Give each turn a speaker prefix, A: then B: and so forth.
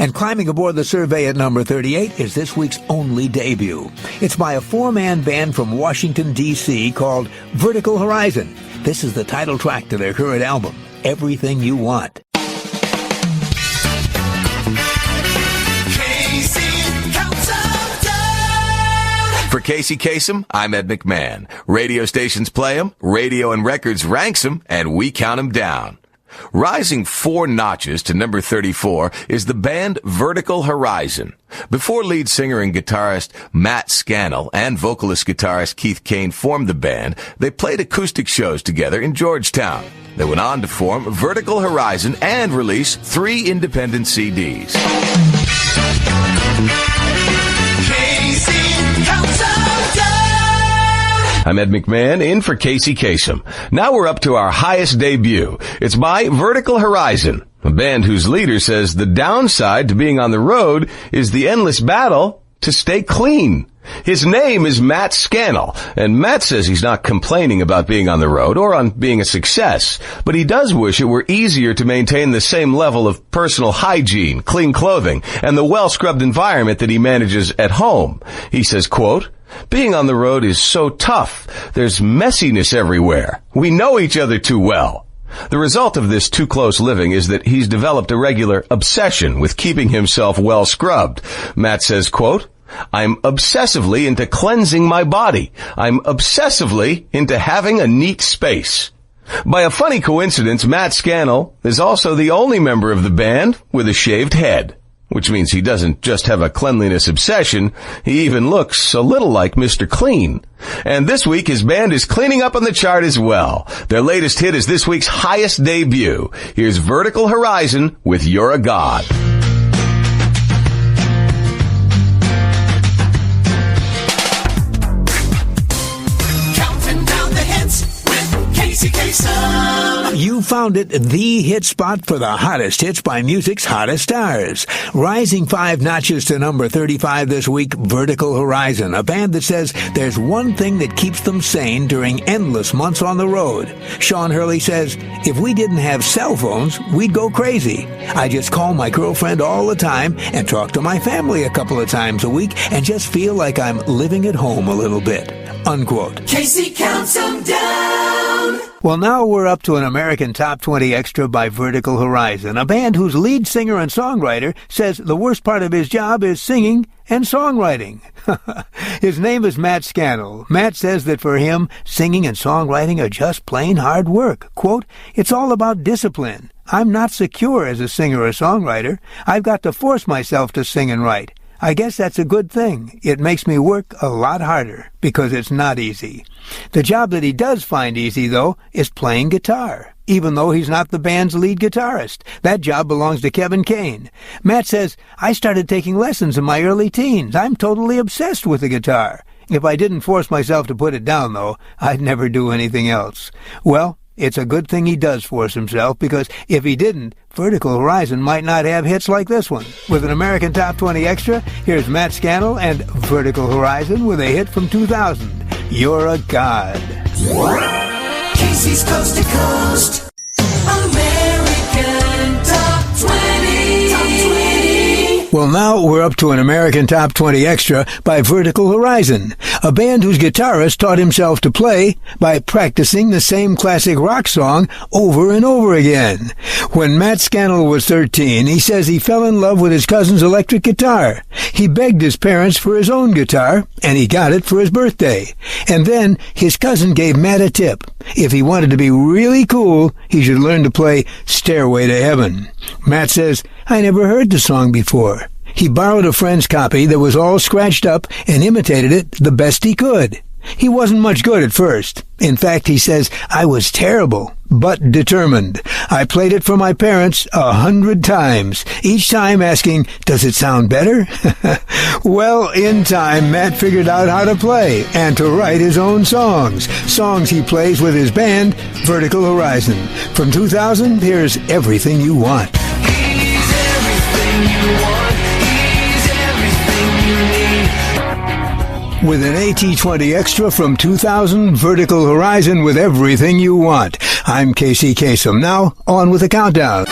A: And climbing aboard the survey at number 38 is this week's only debut. It's by a four-man band from Washington, D.C. called Vertical Horizon. This is the title track to their current album, Everything You Want.
B: For Casey Kasem, I'm Ed McMann. Radio stations play 'em, radio and records ranks 'em, and we count 'em down. Rising 4 notches to number 34 is the band Vertical Horizon. Before lead singer and guitarist Matt Scannell and vocalist guitarist Keith Kane formed the band, they played acoustic shows together in Georgetown. They went on to form Vertical Horizon and release 3 independent CDs. I'm Ed McMahon, in for Casey Kasem. Now we're up to our highest debut. It's by Vertical Horizon, a band whose leader says the downside to being on the road is the endless battle to stay clean. His name is Matt Scannell, and Matt says he's not complaining about being on the road or on being a success, but he does wish it were easier to maintain the same level of personal hygiene, clean clothing, and the well-scrubbed environment that he manages at home. He says, quote, "Being on the road is so tough. There's messiness everywhere. We know each other too well." The result of this too close living is that he's developed a regular obsession with keeping himself well scrubbed. Matt says, quote, "I'm obsessively into cleansing my body. I'm obsessively into having a neat space." By a funny coincidence, Matt Scannell is also the only member of the band with a shaved head, which means he doesn't just have a cleanliness obsession, he even looks a little like Mr. Clean. And this week his band is cleaning up on the chart as well. Their latest hit is this week's highest debut. Here's Vertical Horizon with You're a God.
A: You found it, the hit spot for the hottest hits by music's hottest stars. Rising 5 notches to number 35 this week, Vertical Horizon, a band that says there's one thing that keeps them sane during endless months on the road. Sean Hurley says, "If we didn't have cell phones, we'd go crazy. I just call my girlfriend all the time and talk to my family a couple of times a week and just feel like I'm living at home a little bit." Unquote.
C: Casey counts them down.
A: Well, now we're up to an American Top 20 Extra by Vertical Horizon, a band whose lead singer and songwriter says the worst part of his job is singing and songwriting. His name is Matt Scannell. Matt says that for him, singing and songwriting are just plain hard work. Quote, "It's all about discipline. I'm not secure as a singer or songwriter. I've got to force myself to sing and write. I guess that's a good thing. It makes me work a lot harder because it's not easy." The job that he does find easy, though, is playing guitar, even though he's not the band's lead guitarist. That job belongs to Kevin Kane. Matt says, "I started taking lessons in my early teens. I'm totally obsessed with the guitar. If I didn't force myself to put it down, though, I'd never do anything else." Well, it's a good thing he does force himself, because if he didn't, Vertical Horizon might not have hits like this one. With an American Top 20 Extra, here's Matt Scannell and Vertical Horizon with a hit from 2000, You're a God.
C: Casey's Coast to Coast, American Top 20. Top 20.
A: Well, now we're up to an American Top 20 Extra by Vertical Horizon, a band whose guitarist taught himself to play by practicing the same classic rock song over and over again. When Matt Scannell was 13, he says he fell in love with his cousin's electric guitar. He begged his parents for his own guitar, and he got it for his birthday. And then his cousin gave Matt a tip. If he wanted to be really cool, he should learn to play Stairway to Heaven. Matt says, "I never heard the song before." He borrowed a friend's copy that was all scratched up and imitated it the best he could. He wasn't much good at first. In fact, he says, "I was terrible, but determined. I played it for my parents 100 times, each time asking, 'Does it sound better?'" Well, in time, Matt figured out how to play and to write his own songs he plays with his band, Vertical Horizon. From 2000, here's Everything You Want.
C: He's everything you want.
A: With an AT20 Extra from 2000, Vertical Horizon with Everything You Want. I'm Casey Kasem. Now, on with the countdown.